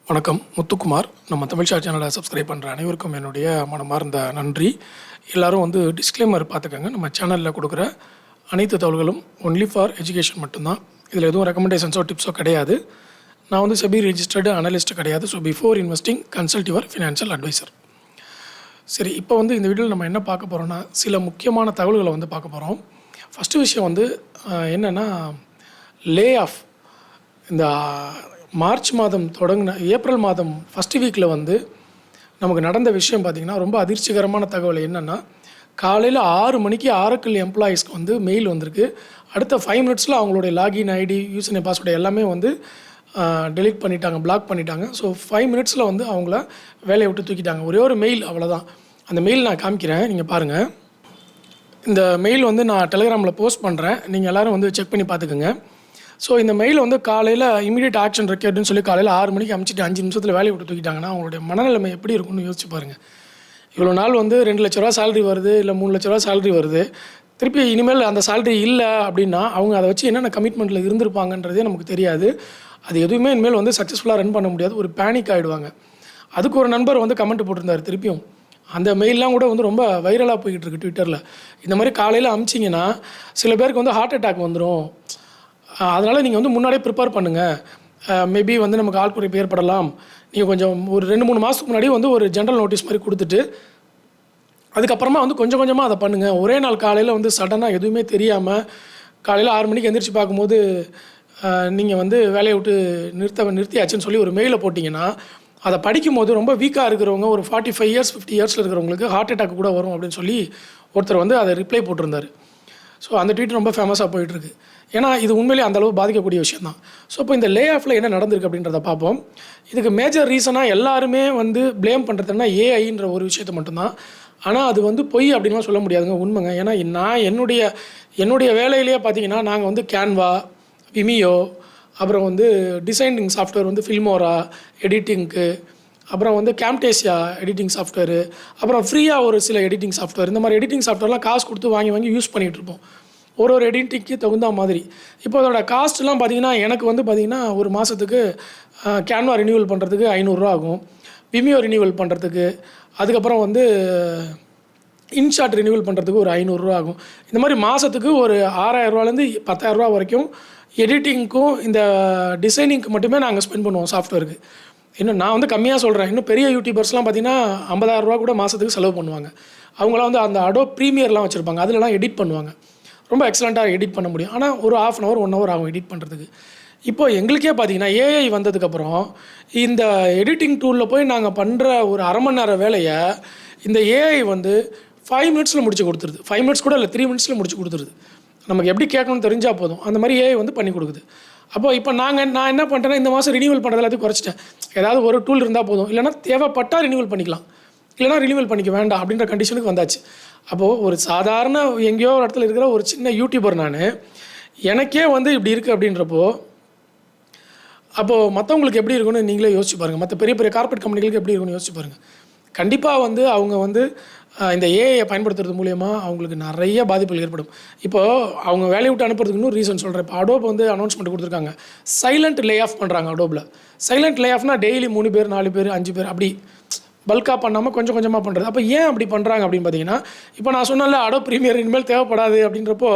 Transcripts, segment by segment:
வணக்கம். முத்துக்குமார். நம்ம தமிழ் ஷா சேனலை சப்ஸ்கிரைப் பண்ணுற அனைவருக்கும் என்னுடைய மனமார்ந்த நன்றி. எல்லோரும் டிஸ்க்ளைமர் பார்த்துக்கோங்க. நம்ம சேனலில் கொடுக்குற அனைத்து தகவல்களும் ஒன்லி ஃபார் எஜுகேஷன் மட்டும்தான். இதில் எதுவும் ரெக்கமெண்டேஷன்ஸோ டிப்ஸோ கிடையாது. நான் செபி ரெஜிஸ்டர்டு அனலிஸ்ட் கிடையாது. So before investing consult your financial advisor. சரி, இப்போ இந்த வீடியோவில் நம்ம என்ன பார்க்க போகிறோம்னா, சில முக்கியமான தகவல்களை பார்க்க போகிறோம். ஃபஸ்ட்டு விஷயம் என்னென்னா, லே ஆஃப் இந்த மார்ச் மாதம் தொடங்கின ஏப்ரல் மாதம் ஃபஸ்ட்டு வீக்கில் நமக்கு நடந்த விஷயம் பார்த்திங்கன்னா, ரொம்ப அதிர்ச்சிகரமான தகவல் என்னென்னா, காலையில் 6 மணிக்கு ஆரக்கிள் எம்ப்ளாயீஸ்க்கு மெயில் வந்திருக்கு. அடுத்த 5 மினிட்ஸில் அவங்களுடைய login ID, user name, password எல்லாமே டெலீட் பண்ணிட்டாங்க, பிளாக் பண்ணிட்டாங்க. ஸோ 5 மினிட்ஸில் அவங்கள வேலையை விட்டு தூக்கிட்டாங்க. ஒரே ஒரு மெயில், அவ்வளோதான். அந்த மெயில் நான் காமிக்கிறேன், நீங்கள் பாருங்கள். இந்த மெயில் நான் டெலிகிராமில் போஸ்ட் பண்ணுறேன், நீங்கள் எல்லோரும் செக் பண்ணி பார்த்துக்குங்க. ஸோ இந்த மெயில் காலையில் இமீடியட் ஆக்ஷன் ரெக்யர்டுன்னு சொல்லி காலையில் 6 மணிக்கு அமுச்சிட்டு 5 நிமிஷத்தில் வேலையை விட்டு தூக்கிட்டாங்கன்னா அவங்களுடைய மனநிலைமை எப்படி இருக்குன்னு யோசிச்சு பாருங்கள். இவ்வளோ நாள் 2 லட்ச ரூபா சேலரி வருது, இல்லை 3 லட்ச ரூபா சேலரி வருது. திருப்பி இனிமேல் அந்த சேலரி இல்லை அப்படின்னா அவங்க அதை வச்சு என்னென்ன கமிட்மெண்ட்டில் இருந்திருப்பாங்கன்றதே நமக்கு தெரியாது. அது எதுவுமே இனிமேல் சக்ஸஸ்ஃபுல்லாக ரன் பண்ண முடியாது. ஒரு பேனிக் ஆகிடுவாங்க. அதுக்கு ஒரு நண்பர் கமெண்ட் போட்டிருந்தார். திருப்பியும் அந்த மெயிலெலாம் கூட ரொம்ப வைரலாக போய்கிட்டு இருக்கு ட்விட்டரில். இந்த மாதிரி காலையில் அமிச்சிங்கன்னா சில பேருக்கு ஹார்ட் அட்டாக் வந்துடும். அதனால் நீங்கள் முன்னாடியே ப்ரிப்பேர் பண்ணுங்கள். மேபி நமக்கு ஆள் குறைப்பு ஏற்படலாம். நீங்கள் கொஞ்சம் ஒரு 2-3 மாதத்துக்கு முன்னாடி ஒரு ஜென்ரல் நோட்டீஸ் மாதிரி கொடுத்துட்டு அதுக்கப்புறமா கொஞ்சம் கொஞ்சமாக அதை பண்ணுங்கள். ஒரே நாள் காலையில் சடனாக எதுவுமே தெரியாமல் காலையில் 6 மணிக்கு எந்திரிச்சு பார்க்கும்போது நீங்கள் வேலையை விட்டு நிறுத்தியாச்சுன்னு சொல்லி ஒரு மெயிலை போட்டிங்கன்னா, அதை படிக்கும்போது ரொம்ப வீக்காக இருக்கிறவங்க, ஒரு 45 இயர்ஸ் 50 இயர்ஸில் இருக்கிறவங்களுக்கு ஹார்ட் அட்டாக் கூட வரும் அப்படின்னு சொல்லி ஒருத்தர் அதை ரிப்ளை போட்டிருந்தார். ஸோ அந்த ட்வீட் ரொம்ப ஃபேமஸாக போயிட்டுருக்கு. ஏன்னா இது உண்மையிலே அந்தளவு பாதிக்கக்கூடிய விஷயம் தான். ஸோ இப்போ இந்த லே ஆஃபில் என்ன நடந்திருக்கு அப்படின்றத பார்ப்போம். இதுக்கு மேஜர் ரீசனாக எல்லாருமே ப்ளேம் பண்ணுறதுன்னா ஏஐன்ற ஒரு விஷயத்தை மட்டும்தான். ஆனால் அது பொய் அப்படின்லாம் சொல்ல முடியாதுங்க, உண்மைங்க. ஏன்னா நான் என்னுடைய வேலையிலேயே பார்த்தீங்கன்னா, நாங்கள் கேன்வா, விமியோ, அப்புறம் டிசைனிங் சாஃப்ட்வேர் ஃபில்மோரா எடிட்டிங்க்கு, அப்புறம் கேம்டேசியா எடிட்டிங் சாஃப்ட்வேரு, அப்புறம் ஃப்ரீயாக ஒரு சில எடிட்டிங் சாஃப்ட்வேர், இந்த மாதிரி எடிட்டிங் சாஃப்ட்வேர்லாம் காசு கொடுத்து வாங்கி யூஸ் பண்ணிகிட்ருப்போம். ஒரு எடிட்டிங்க்கு தகுந்த மாதிரி. இப்போ அதோட காஸ்ட்லாம் பார்த்திங்கன்னா, எனக்கு பார்த்திங்கன்னா ஒரு மாதத்துக்கு கேன்வா ரினியூவல் பண்ணுறதுக்கு 500 ரூபா ஆகும். விமியோ ரினியூவல் பண்ணுறதுக்கு, அதுக்கப்புறம் இன்ஷாட் ரினியூவல் பண்ணுறதுக்கு ஒரு 500 ரூபா ஆகும். இந்த மாதிரி மாதத்துக்கு ஒரு 6000 ரூபாலேருந்து 10,000 ரூபா வரைக்கும் எடிட்டிங்க்கும் இந்த டிசைனிங்க்கு மட்டுமே நாங்கள் ஸ்பெண்ட் பண்ணுவோம் சாஃப்ட்வேருக்கு. இன்னும் நான் கம்மியாக சொல்கிறேன். இன்னும் பெரிய யூடியூபர்ஸ்லாம் பார்த்திங்கன்னா 50,000 ரூபா கூட மாதத்துக்கு செலவு பண்ணுவாங்க. அவங்களாம் அந்த அடோப் ப்ரீமியர்லாம் வச்சுருப்பாங்க. அதிலலாம் எடிட் பண்ணுவாங்க. ரொம்ப எக்ஸலண்ட்டாக எடிட் பண்ண முடியும். ஆனால் ஒரு 1/2 hour 1 hour ஆகும் எடிட் பண்ணுறதுக்கு. இப்போ எங்களுக்கே பார்த்தீங்கன்னா ஏஐ வந்ததுக்கப்புறம் இந்த எடிட்டிங் டூலில் போய் நாங்கள் பண்ணுற ஒரு 1/2 மணி நேரம் வேலையை இந்த ஏஐ 5 மினிட்ஸில் முடிச்சு கொடுத்துருது. 5 மினிட்ஸ் கூட இல்லை, 3 மினிட்ஸில் முடிச்சு கொடுத்துருது. நமக்கு எப்படி கேட்கணும்னு தெரிஞ்சால் போதும். அந்த மாதிரி ஏஐ பண்ணி கொடுக்குது. அப்போ இப்போ நான் என்ன பண்ணுறேன்னா, இந்த மாதம் ரினியூவல் பண்ணுறது எல்லாத்தையும் குறைச்சிட்டேன். ஏதாவது ஒரு டூல் இருந்தால் போதும், இல்லைனா தேவைப்பட்டால் ரினியூவல் பண்ணிக்கலாம், இல்லைனா ரினியூவல் பண்ணிக்க வேண்டாம் அப்படின்ற கண்டிஷனுக்கு வந்தாச்சு. அப்போது ஒரு சாதாரண எங்கேயோ ஒரு இடத்துல இருக்கிற ஒரு சின்ன யூடியூபர் நான், எனக்கே இப்படி இருக்குது அப்படின்றப்போ, அப்போது மற்றவங்களுக்கு எப்படி இருக்குன்னு நீங்களே யோசிச்சு பாருங்கள். மற்ற பெரிய பெரிய கார்ப்பரேட் கம்பெனிகளுக்கு எப்படி இருக்குன்னு யோசிச்சு பாருங்கள். கண்டிப்பாக அவங்க இந்த ஏஐயை பயன்படுத்துறது மூலயமா அவங்களுக்கு நிறைய பாதிப்புகள் ஏற்படும். இப்போது அவங்க வேலையை விட்டு அனுப்புறதுக்கு இன்னும் ரீசன் சொல்கிறேன். இப்போ அடோப் அனௌன்ஸ்மெண்ட் கொடுத்துருக்காங்க, சைலண்ட் லே ஆஃப் பண்ணுறாங்க அடோப்பில். சைலண்ட் லே ஆஃப்னா டெய்லி 3 பேர் 4 பேர் 5 பேர் அப்படி பல்காக பண்ணாமல் கொஞ்சம் கொஞ்சமாக பண்ணுறது. அப்போ ஏன் அப்படி பண்ணுறாங்க அப்படின்னு பார்த்தீங்கன்னா, இப்போ நான் சொன்னால அடோப் ப்ரீமியர் இனிமேல் தேவைப்படாது அப்படின்றப்போ,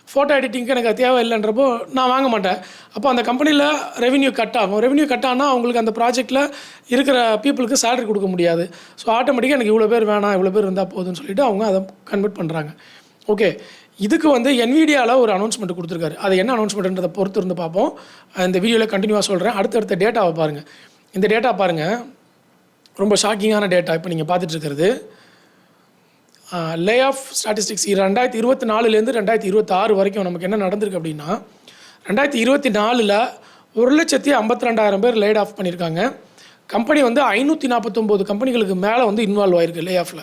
ஃபோட்டோ எடிட்டிங்க்கு எனக்கு தேவை இல்லைன்றப்போ நான் வாங்க மாட்டேன். அப்போ அந்த கம்பெனியில் ரெவென்யூ கட் ஆகும். ரெவென்யூ கட் ஆனால் அவங்களுக்கு அந்த ப்ராஜெக்ட்டில் இருக்கிற பீப்புளுக்கு சேலரி கொடுக்க முடியாது. ஸோ ஆட்டோமேட்டிக்காக எனக்கு இவ்வளோ பேர் வேணாம், இவ்வளோ பேர் இருந்தால் போதும்னு சொல்லிவிட்டு அவங்க அதை கன்வெர்ட் பண்ணுறாங்க. ஓகே, இதுக்கு என்விடியாவில் ஒரு அனௌன்ஸ்மெண்ட் கொடுத்துருக்காரு. அது என்ன அனௌன்ஸ்மெண்ட்ன்றதை பொறுத்து இருந்து பார்ப்போம். இந்த வீடியோவில் கண்டினியூவாக சொல்கிறேன். அடுத்தடுத்த டேட்டாவை பாருங்கள். இந்த டேட்டா பாருங்கள், ரொம்ப ஷாக்கிங்கான டேட்டா. இப்போ நீங்கள் பார்த்துட்டு இருக்கிறது லே ஆஃப் ஸ்டாட்டிஸ்டிக்ஸ் 2024லேருந்து 2026 வரைக்கும் நமக்கு என்ன நடந்திருக்கு அப்படின்னா, 2024ல் 1,52,000 பேர் லேட் ஆஃப் பண்ணியிருக்காங்க. கம்பெனி 549 கம்பெனிகளுக்கு மேலே இன்வால்வ் ஆகிருக்கு லே ஆஃபில்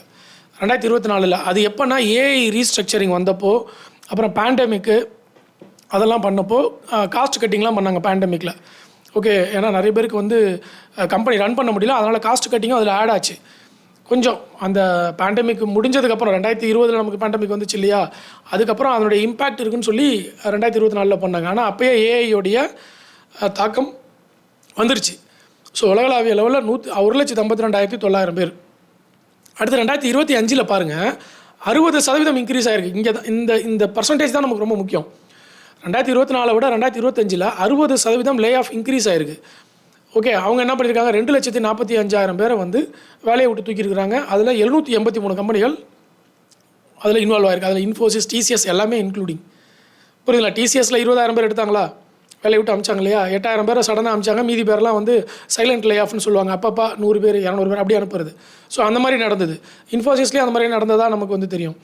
2024ல். அது எப்போனா ஏஐ ரீஸ்ட்ரக்சரிங் வந்தப்போ, அப்புறம் பேண்டமிக்கு அதெல்லாம் பண்ணப்போ காஸ்ட் கட்டிங்லாம் பண்ணாங்க பேண்டமிக்கில். ஓகே, ஏன்னா நிறைய பேருக்கு கம்பெனி ரன் பண்ண முடியல, அதனால் காஸ்ட் கட்டிங்கும் அதில் ஆட் ஆச்சு. கொஞ்சம் அந்த பேண்டமிக் முடிஞ்சதுக்கப்புறம் 2020 நமக்கு பேண்டமிக் வந்துச்சு இல்லையா, அதுக்கப்புறம் அதனுடைய இம்பேக்ட் இருக்குன்னு சொல்லி 2024 பண்ணாங்க. ஆனால் அப்போயே ஏஐயோடைய தாக்கம் வந்துருச்சு. ஸோ உலகளாவிய லெவலில் 1,52,900 பேர். அடுத்து 2025 பாருங்கள் 60% இன்க்ரீஸ் ஆகிருக்கு. இங்கே தான் இந்த பர்சன்டேஜ் தான் நமக்கு ரொம்ப முக்கியம். 2024 விட 2025 60% லே ஆஃப் இன்க்ரீஸ் ஆகிருக்கு. ஓகே, அவங்க என்ன பண்ணியிருக்காங்க, 2,45,000 பேரை வந்து வேலையை விட்டு தூக்கியிருக்கிறாங்க. அதில் 783 கம்பெனிகள் அதில் இன்வால்வ் ஆகிருக்கு. அதில் இன்ஃபோசிஸ், டிசிஎஸ் எல்லாமே இன்க்ளூடிங். புரியுதுங்களா? டிசிஎஸில் 20,000 பேர் எடுத்தாங்களா, வேலையை விட்டு அமிச்சாங்க இல்லையா? 8,000 பேரை சடனாக அமிச்சாங்க. மீதி பேர்லாம் வந்து சைலண்ட் லே ஆஃப்னு சொல்லுவாங்க. அப்பப்பா 100 பேர் 200 பேர் அப்படி அனுப்புறது. ஸோ அந்த மாதிரி நடந்தது. இன்ஃபோசிஸ்லேயும் அந்த மாதிரி நடந்ததாக நமக்கு வந்து தெரியும்.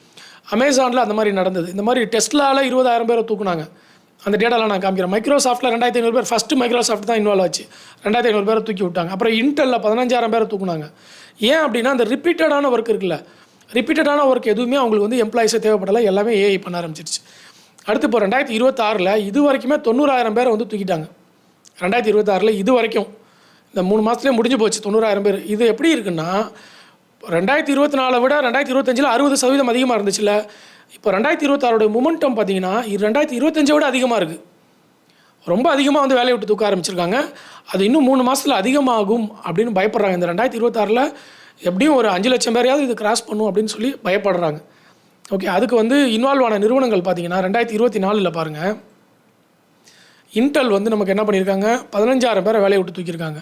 அமேசானில் அந்த மாதிரி நடந்தது. இந்த மாதிரி டெஸ்லாவில் 20,000 பேரை தூக்குனாங்க. அந்த டேட்டாலாம் நான் காமிக்கிறேன். மைக்ரோசாஃப்ட்டில் 2,500 பேர், ஃபஸ்ட்டு மைக்ரோசாஃப்ட் தான் இன்வால்வ் ஆச்சு. 2,500 பேரை தூக்கி விட்டாங்க. அப்புறம் இன்டெல்லில் 15,000 பேரை தூக்குனாங்க. ஏன் அப்படின்னா அந்த ரிப்பீட்டடான ஒர்க் இருக்குல்ல, ரிப்பீட்டடான ஒர்க் எதுவுமே அவங்களுக்கு வந்து எம்ப்ளாயிஸே தேவைப்படலை, எல்லாமே ஏஐ பண்ண ஆரம்பிச்சிருச்சு. அடுத்து இப்போ 2026 இது வரைக்குமே 90,000 பேரை வந்து தூக்கிட்டாங்க. 2026 இது வரைக்கும் இந்த 3 மாதத்துலேயே முடிஞ்சு போச்சு 90,000 பேர். இது எப்படி இருக்குன்னா 2024 விட 2025 60% அதிகமாக இருந்துச்சுல்ல. இப்போ 2026 மொமெண்டம் பார்த்தீங்கன்னா 2025 விட அதிகமாக இருக்குது. ரொம்ப அதிகமாக வந்து வேலையை விட்டு தூக்க ஆரம்பிச்சிருக்காங்க. அது இன்னும் 3 மாதத்தில் அதிகமாகும் அப்படின்னு பயப்படுறாங்க. இந்த 2026 எப்படியும் ஒரு 5 லட்சம் பேரையாவது இது கிராஸ் பண்ணும் அப்படின்னு சொல்லி பயப்படுறாங்க. ஓகே, அதுக்கு வந்து இன்வால்வ் ஆன நிறுவனங்கள் பார்த்தீங்கன்னா 2024 பாருங்கள், இன்டெல் வந்து நமக்கு என்ன பண்ணியிருக்காங்க, 15,000 பேரை வேலையை விட்டு தூக்கியிருக்காங்க.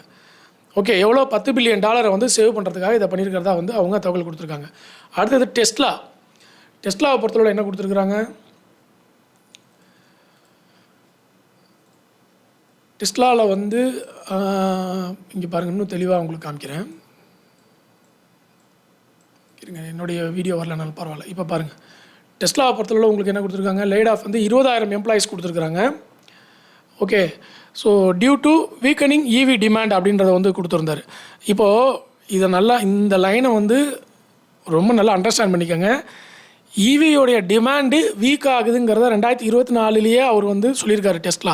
ஓகே, எவ்வளோ $10 பில்லியன் வந்து சேவ் பண்ணுறதுக்காக இதை பண்ணியிருக்கிறதா வந்து அவங்க தகவல் கொடுத்துருக்காங்க. அடுத்தது டெஸ்லாவை பொறுத்தவரை என்ன கொடுத்துருக்குறாங்க, டெஸ்லாவில் வந்து இங்கே பாருங்கள், இன்னும் தெளிவாக உங்களுக்கு காமிக்கிறேன். இருங்க, என்னுடைய வீடியோ வரலனாலும் பரவாயில்ல. இப்போ பாருங்கள், டெஸ்லாவை பொறுத்தவரை உங்களுக்கு என்ன கொடுத்துருக்காங்க, லேட் ஆஃப் வந்து 20,000 எம்ப்ளாயிஸ் கொடுத்துருக்குறாங்க. Okay, so due to weakening EV demand அப்படின்றத வந்து கொடுத்துருந்தார். இப்போது இதை நல்லா இந்த லைனை வந்து ரொம்ப நல்லா அண்டர்ஸ்டாண்ட் பண்ணிக்கோங்க. ஈவியோடைய டிமாண்டு வீக் ஆகுதுங்கிறத 2024 அவர் வந்து சொல்லியிருக்காரு டெஸ்லா.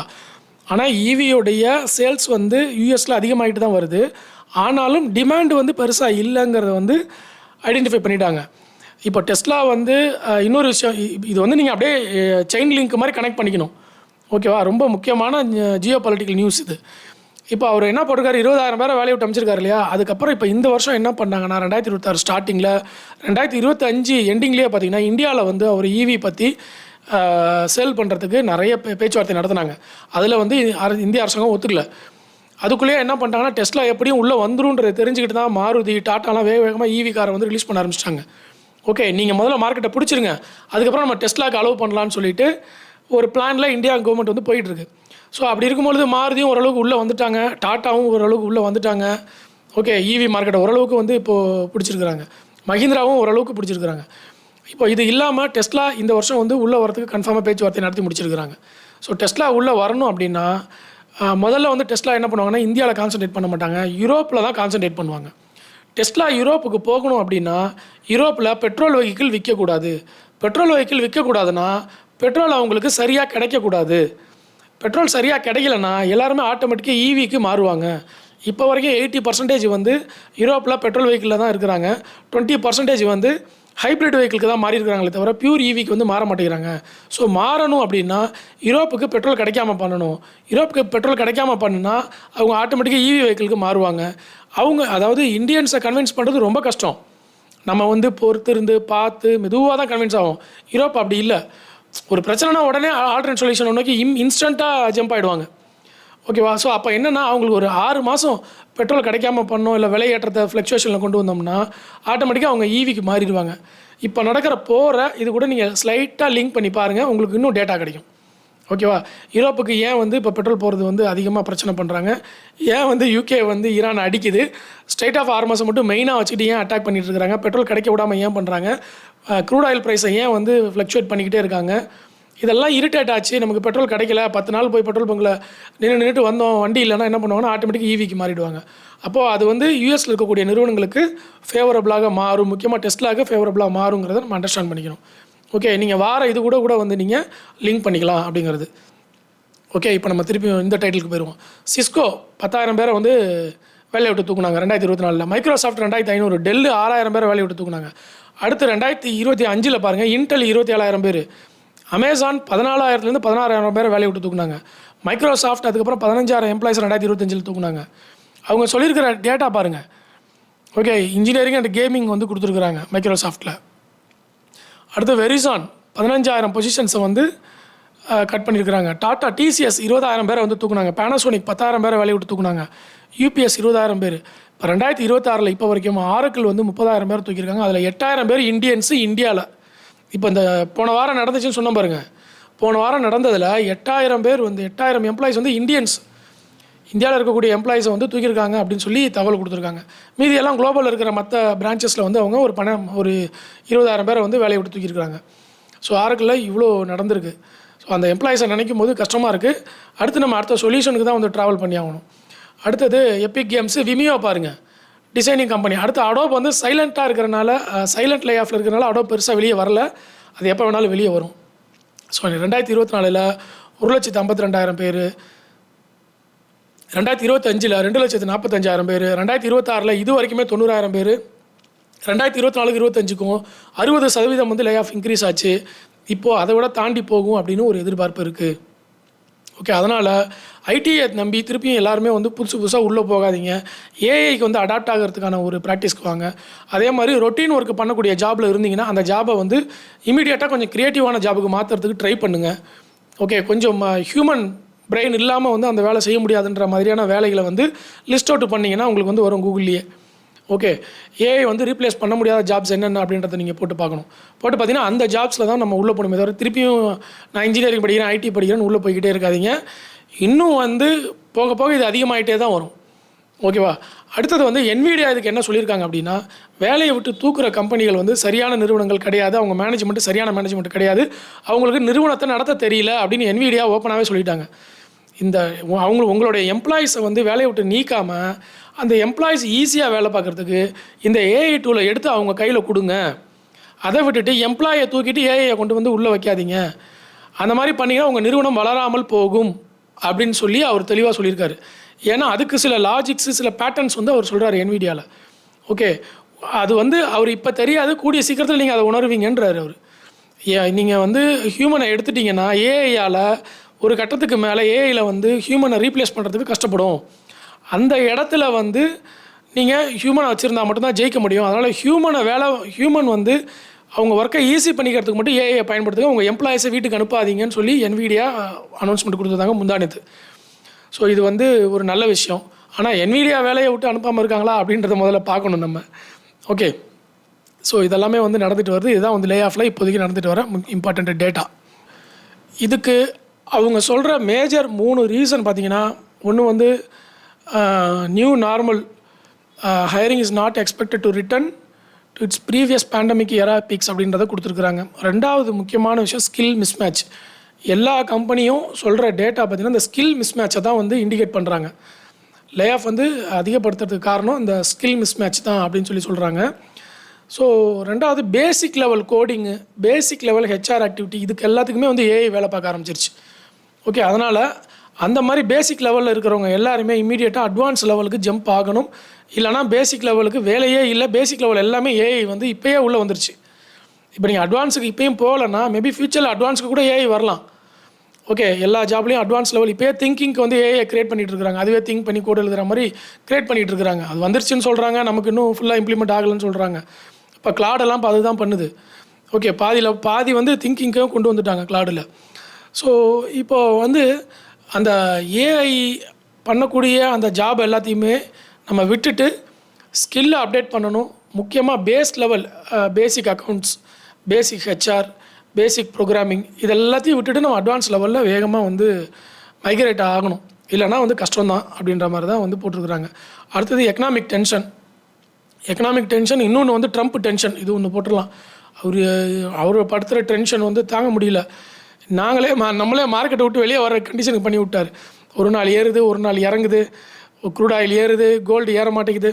ஆனால் ஈவியோடைய சேல்ஸ் வந்து யூஎஸில் அதிகமாகிட்டு தான் வருது. ஆனாலும் டிமாண்டு வந்து பெருசாக இல்லைங்கிறத வந்து ஐடென்டிஃபை பண்ணிட்டாங்க. இப்போ டெஸ்லா வந்து இன்னொரு விஷயம், இது வந்து நீங்கள் அப்படியே செயின் லிங்க் மாதிரி கனெக்ட் பண்ணிக்கணும். ஓகேவா? ரொம்ப முக்கியமான ஜியோ பொலிட்டிக்கல் நியூஸ் இது. இப்போ அவர் என்ன போட்டிருக்காரு, 20,000 பேரை வேலையை விட்டு அமைச்சிருக்காரு இல்லையா? அதுக்கப்புறம் இப்போ இந்த வருஷம் என்ன பண்ணாங்கன்னா 2026 ஸ்டார்டிங்கில் 2025 எண்டிங்லேயே பார்த்தீங்கன்னா இந்தியாவில் வந்து அவர் ஈவி பற்றி சேல் பண்ணுறதுக்கு நிறைய பேச்சுவார்த்தை நடத்தினாங்க. அதில் வந்து இந்திய அரசாங்கம் ஒத்துக்கல. அதுக்குள்ளேயே என்ன பண்ணிட்டாங்கன்னா டெஸ்லா எப்படியும் உள்ளே வந்துருன்றது தெரிஞ்சுக்கிட்டு தான் மாருதி, டாட்டாலாம் வேகமாக ஈவி காரை வந்து ரிலீஸ் பண்ண ஆரம்பிச்சிட்டாங்க. ஓகே, நீங்கள் முதல்ல மார்க்கெட்டை பிடிச்சிருங்க, அதுக்கப்புறம் நம்ம டெஸ்லாக்கு அலோவ் பண்ணலான்னு சொல்லிட்டு ஒரு பிளானில் இந்தியா கவர்மெண்ட் வந்து போயிட்டுருக்கு. ஸோ அப்படி இருக்கும்பொழுது மாருதியும் ஓரளவுக்கு உள்ளே வந்துட்டாங்க, டாட்டாவும் ஓரளவுக்கு உள்ளே வந்துட்டாங்க. ஓகே, ஈவி மார்க்கெட்டை ஓரளவுக்கு வந்து இப்போது பிடிச்சிருக்கிறாங்க, மஹிந்திராவும் ஓரளவுக்கு பிடிச்சிருக்கிறாங்க. இப்போ இது இல்லாமல் டெஸ்லா இந்த வருஷம் வந்து உள்ளே வரதுக்கு கன்ஃபார்மாக பேச்சுவார்த்தை நடத்தி முடிச்சிருக்கிறாங்க. ஸோ டெஸ்லா உள்ளே வரணும் அப்படின்னா முதல்ல வந்து டெஸ்லா என்ன பண்ணுவாங்கன்னா இந்தியாவில் கான்சன்ட்ரேட் பண்ண மாட்டாங்க, யூரோப்பில் தான் கான்சன்ட்ரேட் பண்ணுவாங்க. டெஸ்லா யூரோப்புக்கு போகணும் அப்படின்னா யூரோப்பில் பெட்ரோல் வெஹிக்கிள் விற்கக்கூடாது. பெட்ரோல் வெஹிக்கிள் விற்கக்கூடாதுன்னா பெட்ரோல் அவங்களுக்கு சரியாக கிடைக்கக்கூடாது. பெட்ரோல் சரியாக கிடைக்கலன்னா எல்லாருமே ஆட்டோமேட்டிக்காக ஈவிக்கு மாறுவாங்க. இப்போ வரைக்கும் 80% வந்து யூரோப்பில் பெட்ரோல் வெஹிக்கிளில் தான் இருக்கிறாங்க. 20% வந்து ஹைப்ரிட் வெஹிக்கிளுக்கு தான் மாறி இருக்கிறாங்களே தவிர பியூர் ஈவிக்கு வந்து மாற மாட்டேங்கிறாங்க. ஸோ மாறணும் அப்படின்னா யூரோப்புக்கு பெட்ரோல் கிடைக்காம பண்ணணும். யூரோப்புக்கு பெட்ரோல் கிடைக்காம பண்ணுனா அவங்க ஆட்டோமேட்டிக்காக ஈவி வெஹிக்கிளுக்கு மாறுவாங்க. அவங்க அதாவது இந்தியன்ஸை கன்வின்ஸ் பண்ணுறது ரொம்ப கஷ்டம். நம்ம வந்து பொறுத்திருந்து பார்த்து மெதுவாக தான் கன்வின்ஸ் ஆகும். யூரோப் அப்படி இல்லை. ஒரு பிரச்சனைனா உடனே ஆல்டர்னேட் சொல்யூஷன் நோக்கி இன்ஸ்டண்ட்டாக ஜம்ப் ஆகிடுவாங்க. ஓகேவா? ஸோ அப்போ என்னென்னா அவங்களுக்கு ஒரு 6 மாதம் பெட்ரோல் கிடைக்காம பண்ணோம், இல்லை விலையேற்றத்தை ஃப்ளக்சுவேஷனில் கொண்டு வந்தோம்னா ஆட்டோமேட்டிக்காக அவங்க ஈவிக்கு மாறிடுவாங்க. இப்போ நடக்கிற இது கூட நீங்கள் ஸ்லைட்டாக லிங்க் பண்ணி பாருங்கள், உங்களுக்கு இன்னும் டேட்டா கிடைக்கும். ஓகேவா? யூரோப்புக்கு ஏன் வந்து இப்போ பெட்ரோல் போகிறது வந்து அதிகமாக பிரச்சனை பண்ணுறாங்க, ஏன் வந்து யூகே வந்து ஈரான் அடிக்குது, ஸ்ட்ரைட் ஆஃப் 6 மாதம் மட்டும் மெயினாக வச்சுக்கிட்டு ஏன் அட்டாக் பண்ணிகிட்டு இருக்கிறாங்க, பெட்ரோல் கிடைக்க விடாமல் ஏன் பண்ணுறாங்க, க்ரூட் ஆயில் ப்ரைஸை ஏன் வந்து ஃப்ளக்சுவேட் பண்ணிக்கிட்டே இருக்காங்க, இதெல்லாம் இரிட்டேட் ஆச்சு. நமக்கு பெட்ரோல் கிடைக்கல, 10 நாள் போய் பெட்ரோல் பங்கில் நின்றுட்டு வந்தோம், வண்டி இல்லைன்னா என்ன பண்ணுவாங்கன்னா ஆட்டோமேட்டிக்காக ஈவிக்கு மாறிடுவாங்க. அப்போது அது வந்து யூஎஸில் இருக்கக்கூடிய நிறுவனங்களுக்கு ஃபேவரபுளாக மாறும், முக்கியமாக டெஸ்லாக ஃபேவரபுளாக மாறுங்கிறத நம்ம அண்டர்ஸ்டாண்ட் பண்ணிக்கணும். ஓகே, நீங்கள் வார இது கூட வந்து நீங்கள் லிங்க் பண்ணிக்கலாம் அப்படிங்கிறது. ஓகே, இப்போ நம்ம திருப்பி இந்த டைட்டிலுக்கு போயிடுவோம். சிஸ்கோ 10,000 பேரை வந்து வேலையை விட்டு தூக்குனாங்க 2024. மைக்ரோசாஃப்ட் 2,500, டெல்லு 6,000 பேரை வேலையை விட்டு தூக்குனாங்க. அடுத்து 2025 பாருங்கள், இன்டெல் 27,000 பேர், அமேசான் 14,000 16,000 பேரை வேலையை விட்டு தூக்குனாங்க. மைக்ரோசாஃப்ட் அதுக்கப்புறம் 15,000 எம்ப்ளாயிஸ் 2025 தூக்குனாங்க. அவங்க சொல்லியிருக்கிற டேட்டா பாருங்கள். ஓகே, இன்ஜினியரிங் அண்ட் கேமிங் வந்து கொடுத்துருக்குறாங்க மைக்ரோசாஃப்ட்டில். அடுத்து வெரிசான் 15,000 பொசிஷன்ஸை வந்து கட் பண்ணியிருக்கிறாங்க. டாட்டா டிசிஎஸ் 20,000 பேரை வந்து தூக்குனாங்க. பேனாசோனிக் 10,000 பேரை வேலையை விட்டு தூக்குனாங்க. யூபிஎஸ் 20,000 பேர். இப்போ 2026 இப்போ வரைக்கும் ஆரக்கிள் வந்து 30,000 பேர் தூக்கியிருக்காங்க. அதில் 8,000 பேர் இந்தியன்ஸு இந்தியாவில். இப்போ இந்த போன வாரம் நடந்துச்சுன்னு சொன்ன பாருங்கள். போன வாரம் நடந்ததில் 8,000 பேர் வந்து 8,000 எம்ப்ளாயிஸ் வந்து இந்தியன்ஸ், இந்தியாவில் இருக்கக்கூடிய எம்ப்ளாயிஸை வந்து தூக்கியிருக்காங்க அப்படின்னு சொல்லி தகவல் கொடுத்துருக்காங்க. மீதி எல்லாம் குளோபலில் இருக்கிற மற்ற பிரான்ச்சஸில் வந்து அவங்க ஒரு 20,000 பேரை வந்து வேலையை விட்டு தூக்கியிருக்காங்க. ஸோ ஆரக்கிளில் இவ்வளோ நடந்திருக்கு. ஸோ அந்த எம்ப்ளாயிஸை நினைக்கும் போது கஷ்டமாக இருக்குது. அடுத்து நம்ம அடுத்த சொல்யூஷனுக்கு தான் வந்து ட்ராவல் பண்ணி ஆகணும். அடுத்தது எபிக் கேம்ஸு, விமியோ பாருங்கள், டிசைனிங் கம்பெனி. அடுத்து அடோப் வந்து சைலண்ட்டாக இருக்கிறனால, சைலண்ட் லே ஆஃபில் இருக்கிறனால அடோப் பெருசாக வெளியே வரல. அது எப்போ வேணாலும் வெளியே வரும். ஸோ 2024 1,52,000 பேர், 2025 2,45,000 பேர், 2026 இது வரைக்குமே 90,000 பேர், 2024-25க்கும் 60% வந்து லே ஆஃப் இன்க்ரீஸ் ஆச்சு. இப்போது அதை விட தாண்டி போகும் அப்படின்னு ஒரு எதிர்பார்ப்பு இருக்குது. ஓகே, அதனால் ஐடியை நம்பி திருப்பியும் எல்லாருமே வந்து புதுசாக உள்ளே போகாதீங்க. ஏஐக்கு வந்து அடாப்ட் ஆகிறதுக்கான ஒரு ப்ராக்டிஸ்க்கு வாங்க. அதே மாதிரி ரொட்டீன் ஒர்க் பண்ணக்கூடிய ஜாபில் இருந்தீங்கன்னா அந்த ஜாபை வந்து இமீடியட்டாக கொஞ்சம் க்ரியேட்டிவான ஜாபுக்கு மாற்றுறதுக்கு ட்ரை பண்ணுங்கள். ஓகே, கொஞ்சம் ஹியூமன் பிரெயின் இல்லாமல் வந்து அந்த வேலை செய்ய முடியாதுன்ற மாதிரியான வேலைகளை வந்து லிஸ்ட் அவுட் பண்ணிங்கன்னா உங்களுக்கு வந்து வரும் கூகுள்லேயே. ஓகே, ஏஐ வந்து ரீப்ளேஸ் பண்ண முடியாத ஜாப்ஸ் என்னென்ன அப்படின்றத நீங்கள் போட்டு பார்க்கணும். போட்டு பார்த்தீங்கன்னா அந்த ஜாப்ஸில் தான் நம்ம உள்ளே போகணுமே தவிர திருப்பியும் நான் இன்ஜினியரிங் படிக்கிறேன், ஐடி படிக்கிறேன்னு உள்ளே போய்கிட்டே இருக்காதிங்க. இன்னும் வந்து போக போக இது அதிகமாகிட்டே தான் வரும். ஓகேவா? அடுத்தது வந்து என்விடியா இதுக்கு என்ன சொல்லியிருக்காங்க அப்படின்னா, வேலையை விட்டு தூக்குற கம்பெனிகள் வந்து சரியான நிறுவனங்கள் கிடையாது, அவங்க மேனேஜ்மெண்ட்டு சரியான மேனேஜ்மெண்ட் கிடையாது, அவங்களுக்கு நிறுவனத்தை நடத்த தெரியல அப்படின்னு என்விடியா ஓப்பனாகவே சொல்லிட்டாங்க. உங்களுடைய எம்ப்ளாயிஸை வந்து வேலையை விட்டு நீக்காமல் அந்த எம்ப்ளாயிஸ் ஈஸியாக வேலை பார்க்குறதுக்கு இந்த ஏஐ டூலை எடுத்து அவங்க கையில் கொடுங்க. அதை விட்டுட்டு எம்ப்ளாயை தூக்கிட்டு ஏஐயை கொண்டு வந்து உள்ளே வைக்காதீங்க. அந்த மாதிரி பண்ணிங்கன்னா உங்கள் நிறுவனம் வளராமல் போகும் அப்படின்னு சொல்லி அவர் தெளிவாக சொல்லியிருக்காரு. ஏன்னா அதுக்கு சில லாஜிக்ஸு, சில பேட்டர்ன்ஸ் வந்து அவர் சொல்கிறார் என்விடியாவில். ஓகே, அது வந்து அவர் இப்போ தெரியாது, கூடிய சீக்கிரத்தில் நீங்கள் அதை உணர்வீங்கன்றார் அவர். நீங்கள் வந்து ஹியூமனை எடுத்துட்டிங்கன்னா ஏஐயால் ஒரு கட்டத்துக்கு மேலே ஏஐயில் வந்து ஹியூமனை ரீப்ளேஸ் பண்ணுறதுக்கு கஷ்டப்படும். அந்த இடத்துல வந்து நீங்கள் ஹியூமனை வச்சுருந்தா மட்டும்தான் ஜெயிக்க முடியும். அதனால் ஹியூமன் வந்து அவங்க ஒர்க்கை ஈஸி பண்ணிக்கிறதுக்கு மட்டும் ஏஐயை பயன்படுத்துங்க, உங்கள் எம்ப்ளாயிஸை வீட்டுக்கு அனுப்பாதீங்கன்னு சொல்லி என்விடியா அனௌன்ஸ்மெண்ட் கொடுத்துருந்தாங்க முந்தானத்து. ஸோ இது வந்து ஒரு நல்ல விஷயம். ஆனால் என்விடியா வேலையை விட்டு அனுப்பாமல் இருக்காங்களா அப்படின்றத முதல்ல பார்க்கணும் நம்ம. ஓகே, ஸோ இதெல்லாமே வந்து நடந்துட்டு வருது. இதுதான் வந்து லே ஆஃபில் இப்போதைக்கு நடந்துட்டு வர இம்பார்ட்டண்ட் டேட்டா. இதுக்கு அவங்க சொல்கிற மேஜர் 3 ரீசன் பார்த்தீங்கன்னா, ஒன்று வந்து new normal, hiring is not expected to return to its previous pandemic era peaks அப்படின்றத கொடுத்துருக்குறாங்க. ரெண்டாவது முக்கியமான விஷயம் ஸ்கில் மிஸ்மேட்ச். எல்லா கம்பெனியும் சொல்கிற டேட்டா பார்த்திங்கன்னா இந்த ஸ்கில் மிஸ்மேட்சை தான் வந்து இண்டிகேட் பண்ணுறாங்க. லே ஆஃப் வந்து அதிகப்படுத்துறதுக்கு காரணம் இந்த ஸ்கில் மிஸ்மேட்ச் தான் அப்படின்னு சொல்கிறாங்க. ஸோ ரெண்டாவது basic level coding, basic level HR activity, இதுக்கு எல்லாத்துக்குமே வந்து ஏஐ வேலை பார்க்க ஆரம்பிச்சிருச்சு. ஓகே, அதனால் அந்த மாதிரி பேசிக் லெவலில் இருக்கிறவங்க எல்லாருமே இமீடியட்டாக அட்வான்ஸ் லெவலுக்கு ஜம்ப் ஆகணும். இல்லைனா பேசிக் லெவலுக்கு வேலையே இல்லை. பேசிக் லெவல் எல்லாமே ஏஐ வந்து இப்போயே உள்ளே வந்துருச்சு. இப்போ நீங்கள் அட்வான்ஸுக்கு இப்போயும் போகலன்னா மேபி ஃபியூச்சரில் அட்வான்ஸுக்கு கூட ஏஐ வரலாம். ஓகே, எல்லா ஜாப்லேயும் அட்வான்ஸ் லெவல் இப்போயே திங்கிங்க்கு வந்து ஏஐ கிரியேட் பண்ணிகிட்டு இருக்காங்க. அதுவே திங்க் பண்ணி கோட் எழுதுகிற மாதிரி கிரியேட் பண்ணிகிட்டு இருக்காங்க. அது வந்துருச்சுன்னு சொல்கிறாங்க, நமக்கு இன்னும் ஃபுல்லாக இம்ப்ளிமெண்ட் ஆகலைன்னு சொல்கிறாங்க. இப்போ கிளாடெல்லாம் இப்போ அதுதான் பண்ணுது. ஓகே, பாதி வந்து திங்கிங்கும் கொண்டு வந்துட்டாங்க கிளாடில். ஸோ இப்போது வந்து அந்த ஏஐ பண்ணக்கூடிய அந்த ஜாப் எல்லாத்தையுமே நம்ம விட்டுட்டு ஸ்கில்லை அப்டேட் பண்ணணும். முக்கியமாக பேஸ் லெவல், பேசிக் அக்கௌண்ட்ஸ், பேசிக் ஹெச்ஆர், பேசிக் ப்ரோக்ராமிங், இது எல்லாத்தையும் விட்டுட்டு நம்ம அட்வான்ஸ் லெவலில் வேகமாக வந்து மைக்ரேட் ஆகணும். இல்லைனா வந்து கஷ்டம்தான் அப்படின்ற மாதிரி தான் வந்து போட்டிருக்கிறாங்க. அடுத்தது எக்கனாமிக் டென்ஷன். இன்னொன்று வந்து ட்ரம்ப் டென்ஷன். இது ஒன்று போட்டுடலாம். அவர் படுத்துகிற டென்ஷன் வந்து தாங்க முடியல. நம்மளே மார்க்கெட்டை விட்டு வெளியே வர கண்டிஷனுக்கு பண்ணி விட்டார். ஒரு நாள் ஏறுது, ஒரு நாள் இறங்குது, க்ரூட் ஆயில் ஏறுது, கோல்டு ஏற மாட்டேங்குது.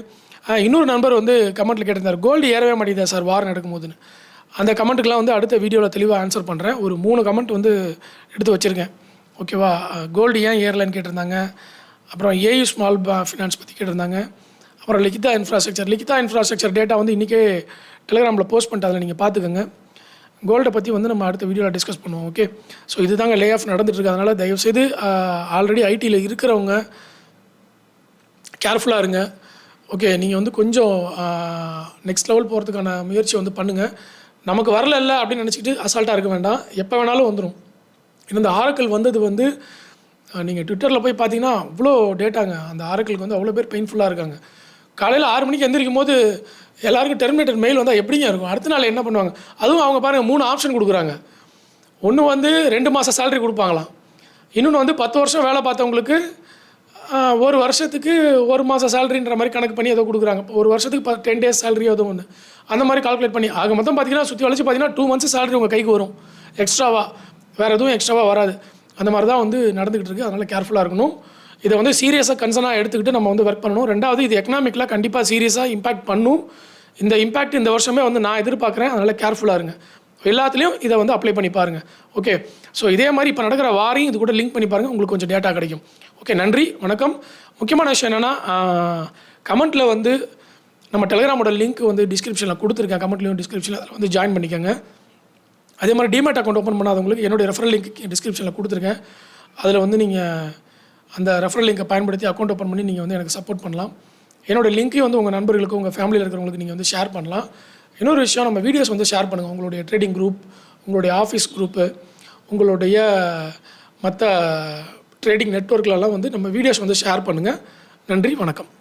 இன்னொரு நண்பர் வந்து கமெண்ட்டில் கேட்டிருந்தார், கோல்டு ஏறவே மாட்டேங்குதா சார் வார் நடக்கும்போதுன்னு. அந்த கமெண்ட்டுக்கெலாம் வந்து அடுத்த வீடியோவில் தெளிவாக ஆன்சர் பண்ணுறேன். ஒரு 3 கமெண்ட் வந்து எடுத்து வச்சுருக்கேன். ஓகேவா? கோல்டு ஏன் ஏறலைன்னு கேட்டிருந்தாங்க. அப்புறம் ஏயு ஸ்மால் ஃபினான்ஸ் பற்றி கேட்டிருந்தாங்க. அப்புறம் லிகிதா இன்ஃப்ராஸ்ட்ரக்சர் டேட்டா வந்து இன்றைக்கே டெலிகிராமில் போஸ்ட் பண்ணிட்டு அதில் நீங்கள் பார்த்துக்கோங்க. கோல்டை பற்றி வந்து நம்ம அடுத்த வீடியோவில் டிஸ்கஸ் பண்ணுவோம். ஓகே, ஸோ இதுதாங்க லே ஆஃப் நடந்துகிட்ருக்கு. அதனால் தயவுசெய்து ஆல்ரெடி ஐடியில் இருக்கிறவங்க கேர்ஃபுல்லாக இருங்க. ஓகே, நீங்கள் வந்து கொஞ்சம் நெக்ஸ்ட் லெவல் போகிறதுக்கான முயற்சி வந்து பண்ணுங்கள். நமக்கு வரல அப்படின்னு நினச்சிக்கிட்டு அசால்ட்டாக இருக்க வேண்டாம். எப்போ வேணாலும் வந்துடும். இந்த ஆரக்கிள் வந்தது வந்து நீங்கள் ட்விட்டரில் போய் பார்த்தீங்கன்னா அவ்வளோ டேட்டாங்க. அந்த ஆரக்கிளுக்கு வந்து அவ்வளோ பேர் பெயின்ஃபுல்லாக இருக்காங்க. காலையில் 6 மணிக்கு எந்திரிக்கும் போது எல்லாருக்கும் டெர்மினேட்டட் மெயில் வந்தால் எப்படிங்க இருக்கும்? அடுத்த நாள் என்ன பண்ணுவாங்க? அதுவும் அவங்க பாருங்கள் 3 ஆப்ஷன் கொடுக்குறாங்க. ஒன்று வந்து 2 மாத சேலரி கொடுப்பாங்களாம். இன்னொன்று வந்து 10 வருஷம் வேலை பார்த்தவங்களுக்கு ஒரு வருஷத்துக்கு 1 மாதம் சேலரின்ற மாதிரி கணக்கு பண்ணி ஏதோ கொடுக்குறாங்க. ஒரு வருஷத்துக்கு 10 டேஸ் சேலரி ஏதோ ஒன்று அந்த மாதிரி கால்குலேட் பண்ணி ஆக மொத்தம் பார்த்தீங்கன்னா சுற்றி வளைச்சு பார்த்தீங்கன்னா 2 மந்த்ஸ் சேலரி உங்கள் கைக்கு வரும் எக்ஸ்ட்ராவாக. வேறு எதுவும் எக்ஸ்ட்ராவாக வராது. அந்த மாதிரி தான் வந்து நடந்துக்கிட்டு இருக்குது. அதனால் கேர்ஃபுல்லாக இருக்கணும். இதை வந்து சீரியஸாக கன்சர்னாக எடுத்துக்கிட்டு நம்ம வந்து ஒர்க் பண்ணணும். ரெண்டாவது, இது எக்கனாமிக்கில் கண்டிப்பாக சீரியஸாக இம்பாக்ட் பண்ணும். இந்த இம்பாக்ட் இந்த வருஷமே வந்து நான் எதிர்பார்க்குறேன். அதனால் கேர்ஃபுல்லாக இருங்க. எல்லாத்துலேயும் இதை வந்து அப்ளை பண்ணி பாருங்கள். ஓகே, ஸோ இதே மாதிரி இப்போ நடக்கிற வாரையும் இது கூட லிங்க் பண்ணி பாருங்கள். உங்களுக்கு கொஞ்சம் டேட்டா கிடைக்கும். ஓகே, நன்றி, வணக்கம். முக்கியமான விஷயம் என்னென்னா, கமெண்ட்டில் வந்து நம்ம டெலிகிராமோட லிங்க் வந்து டிஸ்கிரிப்ஷனில் கொடுத்துருக்கேன். கமெண்ட்லேயும் டிஸ்கிரிப்ஷனில் அதில் வந்து ஜாயின் பண்ணிக்கோங்க. அதே மாதிரி டிமேட் அக்கௌண்ட் ஓப்பன் பண்ணாதவங்களுக்கு என்னுடைய ரெஃபரல் லிங்க் டிஸ்கிரிப்ஷனில் கொடுத்துருக்கேன். அதில் வந்து நீங்கள் அந்த ரெஃபரல் லிங்கை பயன்படுத்தி அக்கௌண்ட் ஓப்பன் பண்ணி நீங்கள் வந்து எனக்கு சப்போர்ட் பண்ணலாம். என்னோடய லிங்க்கையும் வந்து உங்கள் நண்பர்களுக்கு, உங்கள் ஃபேமிலியில் இருக்கிறவங்களுக்கு நீங்கள் வந்து ஷேர் பண்ணலாம். இன்னொரு விஷயம், நம்ம வீடியோஸ் வந்து ஷேர் பண்ணுங்கள். உங்களுடைய ட்ரேடிங் குரூப், உங்களுடைய ஆஃபீஸ் குரூப்பு, உங்களுடைய மற்ற ட்ரேடிங் நெட்வொர்க்லலாம் வந்து நம்ம வீடியோஸ் வந்து ஷேர் பண்ணுங்கள். நன்றி, வணக்கம்.